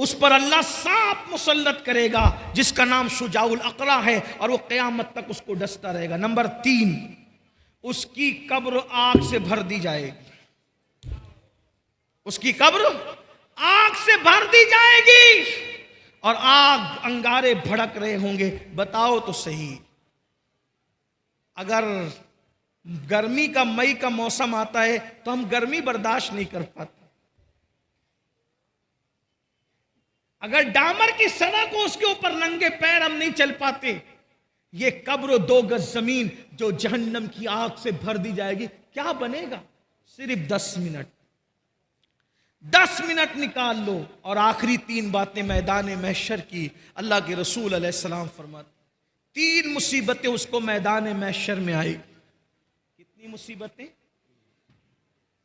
اس پر اللہ سانپ مسلط کرے گا جس کا نام شجاع الاقرع ہے، اور وہ قیامت تک اس کو ڈستا رہے گا۔ نمبر 3، اس کی قبر آگ سے بھر دی جائے گی، اس کی قبر آگ سے بھر دی جائے گی، اور آگ انگارے بھڑک رہے ہوں گے۔ بتاؤ تو صحیح، اگر گرمی کا مئی کا موسم آتا ہے تو ہم گرمی برداشت نہیں کر پاتے، اگر ڈامر کی سڑک ہو اس کے اوپر ننگے پیر ہم نہیں چل پاتے، یہ قبر و 2 گز زمین جو جہنم کی آگ سے بھر دی جائے گی، کیا بنے گا؟ صرف 10 منٹ نکال لو، اور آخری 3 باتیں میدان محشر کی اللہ کے رسول علیہ السلام فرماتے 3 مصیبتیں اس کو میدان محشر میں آئے گی۔ کتنی مصیبتیں؟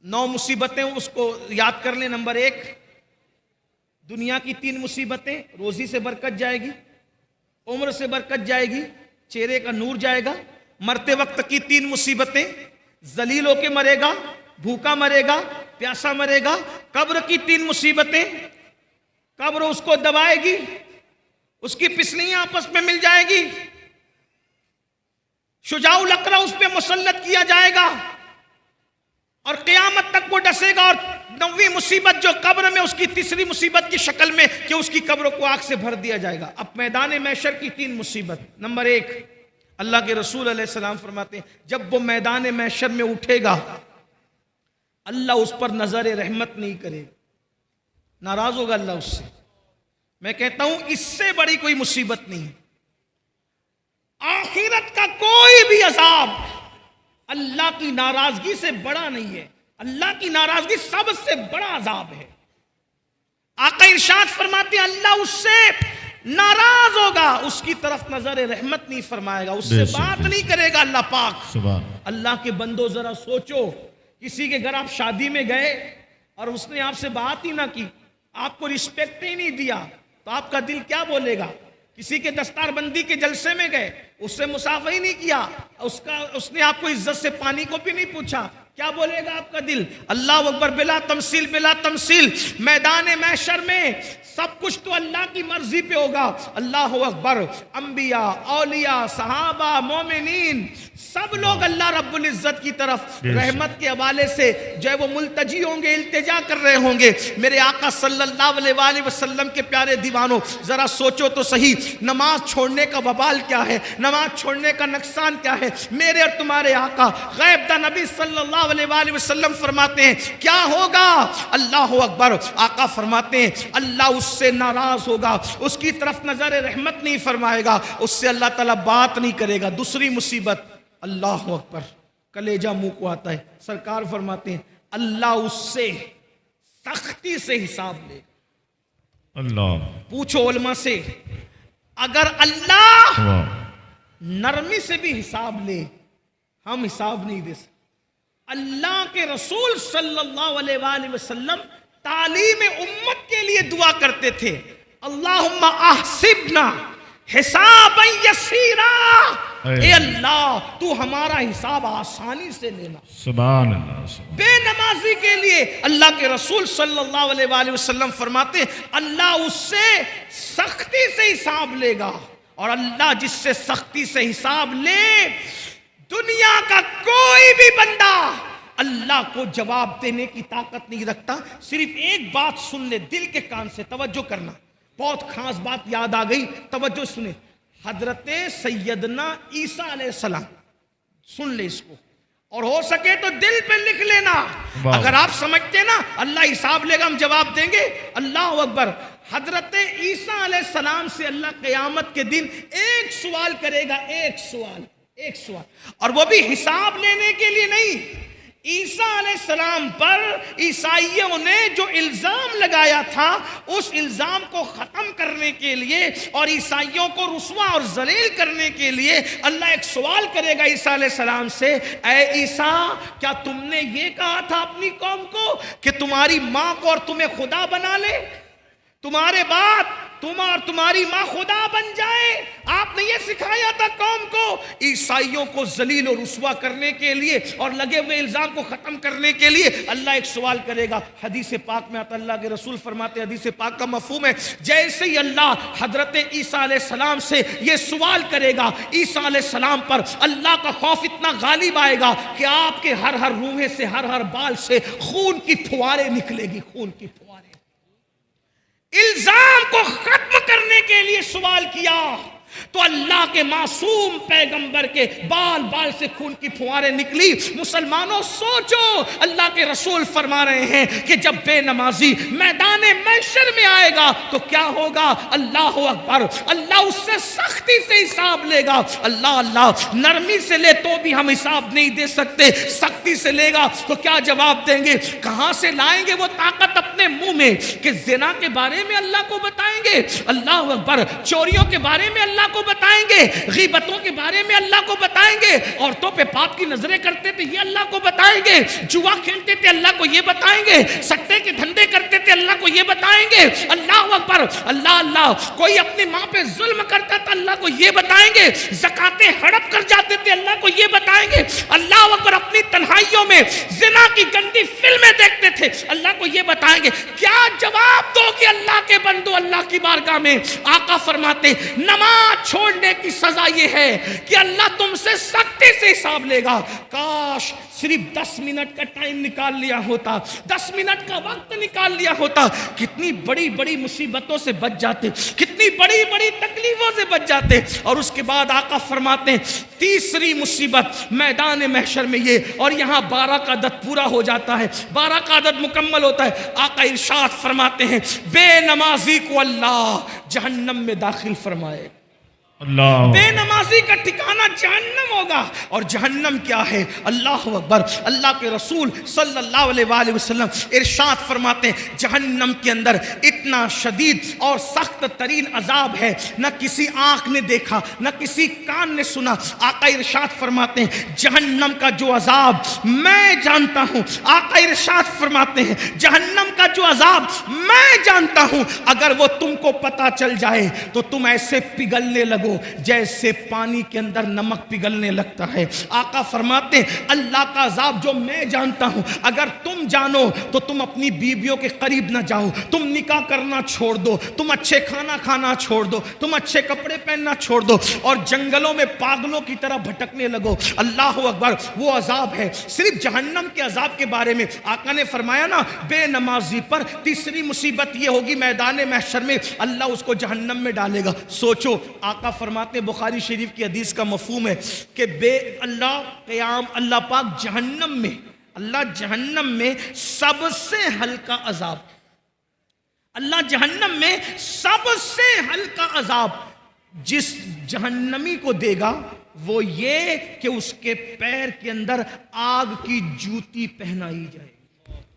9 مصیبتیں اس کو یاد کر لیں۔ نمبر 1، دنیا کی 3 مصیبتیں، روزی سے برکت جائے گی، عمر سے برکت جائے گی، چہرے کا نور جائے گا۔ مرتے وقت کی 3 مصیبتیں، ذلیل ہو کے مرے گا، بھوکا مرے گا، پیاسا مرے گا۔ قبر کی 3 مصیبتیں، قبر اس کو دبائے گی، اس کی پسلیاں آپس میں مل جائے گی، شجاع الاقرع اس پہ مسلط کیا جائے گا، اور قیامت تک وہ ڈسے گا۔ اور 9ویں مصیبت جو قبر میں، اس کی تیسری مصیبت کی شکل میں کہ اس کی قبر کو آگ سے بھر دیا جائے گا۔ اب میدان محشر کی 3 مصیبت۔ نمبر 1، اللہ کے رسول علیہ السلام فرماتے ہیں جب وہ میدان محشر میں اٹھے گا، اللہ اس پر نظر رحمت نہیں کرے گا، ناراض ہوگا اللہ اس سے۔ میں کہتا ہوں اس سے بڑی کوئی مصیبت نہیں، آخرت کا کوئی بھی عذاب اللہ کی ناراضگی سے بڑا نہیں ہے۔ اللہ کی ناراضگی سب سے بڑا عذاب ہے۔ آقا ارشاد فرماتے ہیں اللہ اس سے ناراض ہوگا، اس کی طرف نظر رحمت نہیں فرمائے گا، اس سے بات نہیں کرے گا اللہ پاک۔ اللہ کے بندو ذرا سوچو، کسی کے گھر آپ شادی میں گئے اور اس نے آپ سے بات ہی نہ کی، آپ کو رسپیکٹ ہی نہیں دیا، تو آپ کا دل کیا بولے گا؟ کسی کے دستار بندی کے جلسے میں گئے، اس سے مصافحہ ہی نہیں کیا، اس نے آپ کو عزت سے پانی کو بھی نہیں پوچھا، کیا بولے گا آپ کا دل؟ اللہ اکبر، بلا تمثیل بلا تمثیل۔ میدان محشر میں سب کچھ تو اللہ کی مرضی پہ ہوگا۔ اللہ اکبر، انبیاء، اولیاء، صحابہ، مومنین، سب لوگ اللہ رب العزت کی طرف رحمت کے حوالے سے جو ہے وہ ملتجی ہوں گے، التجا کر رہے ہوں گے۔ میرے آقا صلی اللہ علیہ وآلہ وسلم کے پیارے دیوانوں، ذرا سوچو تو صحیح، نماز چھوڑنے کا وبال کیا ہے، نماز چھوڑنے کا نقصان کیا ہے؟ میرے اور تمہارے آقا غیب دا نبی صلی اللہ علیہ وآلہ وسلم فرماتے ہیں کیا ہوگا؟ اللہ اکبر، آقا فرماتے ہیں اللہ اس سے ناراض ہوگا، اس کی طرف نظر رحمت نہیں فرمائے گا، اس سے اللہ تعالیٰ بات نہیں کرے گا۔ دوسری مصیبت، اللہ اکبر، کلیجہ منہ کو آتا ہے، سرکار فرماتے ہیں اللہ اس سے سختی سے حساب لے۔ اللہ پوچھو علماء سے، اگر اللہ نرمی سے بھی حساب لے، ہم حساب نہیں دے سکتے۔ اللہ کے رسول صلی اللہ علیہ وآلہ وسلم تعلیم امت کے لیے دعا کرتے تھے، اللہم احسبنا حسابا یسیرا، اے اللہ تو ہمارا حساب آسانی سے لینا۔ سبحان اللہ۔ بے نمازی کے لیے اللہ کے رسول صلی اللہ علیہ وآلہ وسلم فرماتے ہیں اللہ اس سے سختی سے حساب لے گا، اور اللہ جس سے سختی سے حساب لے، دنیا کا کوئی بھی بندہ اللہ کو جواب دینے کی طاقت نہیں رکھتا۔ صرف ایک بات سن لے دل کے کان سے، توجہ کرنا، بہت خاص بات یاد آ گئی، توجہ سنیں۔ حضرت سیدنا عیسیٰ علیہ السلام، سن لے اس کو، اور ہو سکے تو دل پہ لکھ لینا۔ اگر آپ سمجھتے نا اللہ حساب لے گا ہم جواب دیں گے، اللہ اکبر۔ حضرت عیسیٰ علیہ السلام سے اللہ قیامت کے دن ایک سوال کرے گا، ایک سوال، اور وہ بھی حساب لینے کے لیے نہیں۔ عیسیٰ علیہ السلام پر عیسائیوں نے جو الزام لگایا تھا، اس الزام کو ختم کرنے کے لیے اور عیسائیوں کو رسوا اور ذلیل کرنے کے لیے اللہ ایک سوال کرے گا عیسیٰ علیہ السلام سے، اے عیسیٰ کیا تم نے یہ کہا تھا اپنی قوم کو کہ تمہاری ماں کو اور تمہیں خدا بنا لے، تمہارے بعد تم اور تمہاری ماں خدا بن جائے؟ آپ آپ نے یہ سکھایا تھا قوم کو عیسائیوں کو ذلیل و رسوا کرنے کے لیے اور لگے ہوئے الزام کو ختم کرنے کے لیے اللہ ایک سوال کرے گا. حدیث پاک میں آتا, اللہ کے رسول فرماتے, حدیث پاک کا مفہوم ہے جیسے ہی اللہ حضرت عیسیٰ علیہ السلام سے یہ سوال کرے گا, عیسیٰ علیہ السلام پر اللہ کا خوف اتنا غالب آئے گا کہ آپ کے ہر روحے سے, ہر بال سے خون کی پھواریں نکلے گی, خون کی پھواریں. الزام کو ختم کرنے کے لیے سوال کیا تو اللہ کے معصوم پیغمبر کے بال سے خون کی پھواریں نکلی. مسلمانوں سوچو, اللہ کے رسول فرما رہے ہیں کہ جب بے نمازی میدان محشر میں آئے گا تو کیا ہوگا؟ اللہ اکبر, اللہ اس سے سختی سے حساب لے گا. اللہ نرمی سے لے تو بھی ہم حساب نہیں دے سکتے, سختی سے لے گا تو کیا جواب دیں گے؟ کہاں سے لائیں گے وہ طاقت اپنے منہ میں کہ زنا کے بارے میں اللہ کو بتائیں گے, اللہ اکبر, چوریوں کے بارے میں اللہ کو بتائیں گے, غیبتوں کے بارے میں اللہ کو بتائیں گے, عورتوں پہ پاپ کی نظریں کرتے تھے یہ اللہ کو بتائیں گے, جوا کھیلتے تھے اللہ کو یہ بتائیں گے, سٹے کے دھندے کرتے تھے اللہ کو یہ بتائیں گے. اللہ اکبر, اللہ, کوئی اپنی ماں پہ ظلم کرتا تھا اللہ کو یہ بتائیں گے, زکاتیں ہڑپ کر جاتے تھے اللہ کو یہ بتائیں گے. اللہ اکبر, اپنی تنہائیوں میں زنا کی گندی فلمیں دیکھتے تھے اللہ کو یہ بتائیں گے. کیا جواب دو کہ اللہ کے بندو اللہ کی بارگاہ میں؟ آقا فرماتے نماز چھوڑنے کی سزا یہ ہے کہ اللہ تم سے سختی سے حساب لے گا. کاش صرف 10 منٹ کا ٹائم نکال لیا ہوتا, 10 منٹ کا وقت نکال لیا ہوتا, کتنی بڑی بڑی مصیبتوں سے بچ جاتے, کتنی بڑی بڑی تکلیفوں سے بچ جاتے. اور اس کے بعد آقا فرماتے ہیں تیسری مصیبت میدان محشر میں یہ, اور یہاں 12 کا عدد پورا ہو جاتا ہے, 12 کا عدد مکمل ہوتا ہے. آقا ارشاد فرماتے ہیں بے نمازی کو اللہ جہنم میں داخل فرمائے. اللہ بے نمازی کا ٹھکانہ جہنم ہوگا. اور جہنم کیا ہے؟ اللہ اکبر, اللہ کے رسول صلی اللہ علیہ وآلہ وسلم ارشاد فرماتے ہیں جہنم کے اندر اتنا شدید اور سخت ترین عذاب ہے نہ کسی آنکھ نے دیکھا نہ کسی کان نے سنا. آقا ارشاد فرماتے ہیں جہنم کا جو عذاب میں جانتا ہوں, آقا ارشاد فرماتے ہیں جہنم کا جو عذاب میں جانتا ہوں, اگر وہ تم کو پتا چل جائے تو تم ایسے پگھلنے لگو جیسے پانی کے اندر نمک پگھلنے لگتا ہے. آقا فرماتے ہیں اللہ کا عذاب جو میں جانتا ہوں اگر تم جانو تو تم اپنی بیویوں کے قریب نہ جاؤ, تم نکاح کرنا چھوڑ دو, تم اچھے کھانا کھانا چھوڑ دو, تم اچھے کپڑے پہننا چھوڑ دو اور جنگلوں میں پاگلوں کی طرح بھٹکنے لگو. اللہ اکبر, وہ عذاب ہے. صرف جہنم کے عذاب کے بارے میں آقا نے فرمایا نا بے نمازی پر تیسری مصیبت یہ ہوگی میدان محشر میں اللہ اس کو جہنم میں ڈالے گا. سوچو, آقا فرماتے ہیں بخاری شریف کی حدیث کا مفہوم ہے کہ اللہ پاک جہنم میں, اللہ جہنم میں سب سے ہلکا عذاب, اللہ جہنم میں سب سے ہلکا عذاب جس جہنمی کو دے گا وہ یہ کہ اس کے پیر کے اندر آگ کی جوتی پہنائی جائے.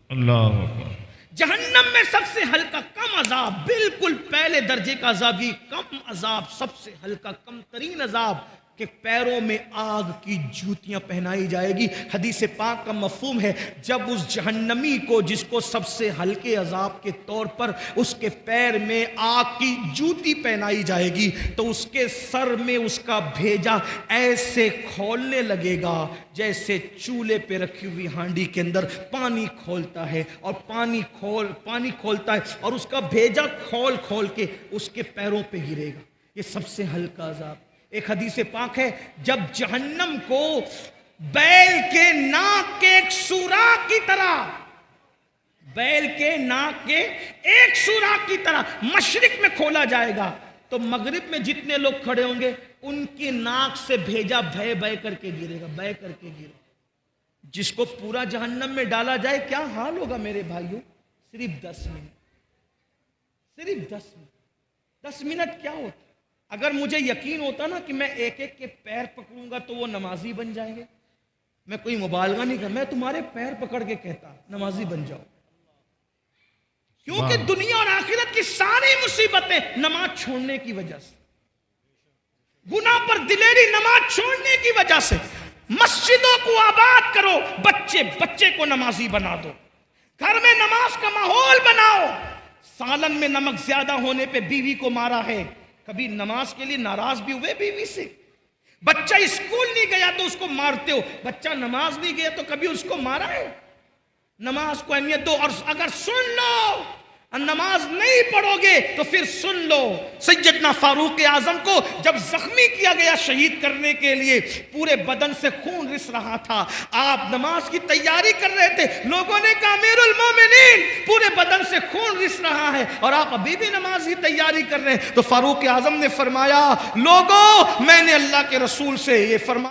اللہ اکبر. جہنم میں سب سے ہلکا کم عذاب, بالکل پہلے درجے کا عذاب, یہ کم عذاب, سب سے ہلکا کم ترین عذاب کہ پیروں میں آگ کی جوتیاں پہنائی جائے گی. حدیث پاک کا مفہوم ہے جب اس جہنمی کو جس کو سب سے ہلکے عذاب کے طور پر اس کے پیر میں آگ کی جوتی پہنائی جائے گی تو اس کے سر میں اس کا بھیجا ایسے کھولنے لگے گا جیسے چولہے پہ رکھی ہوئی ہانڈی کے اندر پانی کھولتا ہے, اور پانی کھولتا ہے اور اس کا بھیجا کھول کے اس کے پیروں پہ گرے گا. یہ سب سے ہلکا عذاب. ایک حدیث پاک ہے جب جہنم کو بیل کے ناک کے ایک سوراخ کی طرح, بیل کے ناک کے ایک سوراخ کی طرح مشرق میں کھولا جائے گا تو مغرب میں جتنے لوگ کھڑے ہوں گے ان کی ناک سے بھیجا بھے کر کے گرے گا, بھے کر کے گرے. جس کو پورا جہنم میں ڈالا جائے کیا حال ہوگا میرے بھائیوں؟ صرف 10 منٹ, صرف 10 منٹ کیا ہوتا؟ اگر مجھے یقین ہوتا نا کہ میں ایک ایک کے پیر پکڑوں گا تو وہ نمازی بن جائیں گے, میں کوئی مبالغہ نہیں کرتا, میں تمہارے پیر پکڑ کے کہتا نمازی بن جاؤ. کیونکہ دنیا اور آخرت کی ساری مصیبتیں نماز چھوڑنے کی وجہ سے, گناہ پر دلیری نماز چھوڑنے کی وجہ سے. مسجدوں کو آباد کرو, بچے کو نمازی بنا دو, گھر میں نماز کا ماحول بناؤ. سالن میں نمک زیادہ ہونے پہ بیوی کو مارا ہے, کبھی نماز کے لیے ناراض بھی ہوئے بیوی سے؟ بچہ اسکول نہیں گیا تو اس کو مارتے ہو، بچہ نماز نہیں گیا تو کبھی اس کو مارا ہے؟ نماز کو اہمیت دو، اور اگر سن لو نماز نہیں پڑھو گے تو پھر سن لو، سیدنا فاروق اعظم کو جب زخمی کیا گیا شہید کرنے کے لیے، پورے بدن سے خون رس رہا تھا، آپ نماز کی تیاری کر رہے تھے، لوگوں نے کہا امیر المومنین پورے بدن سے خون رس رہا ہے اور آپ ابھی بھی نماز کی تیاری کر رہے ہیں، تو فاروق اعظم نے فرمایا لوگوں میں نے اللہ کے رسول سے یہ فرمایا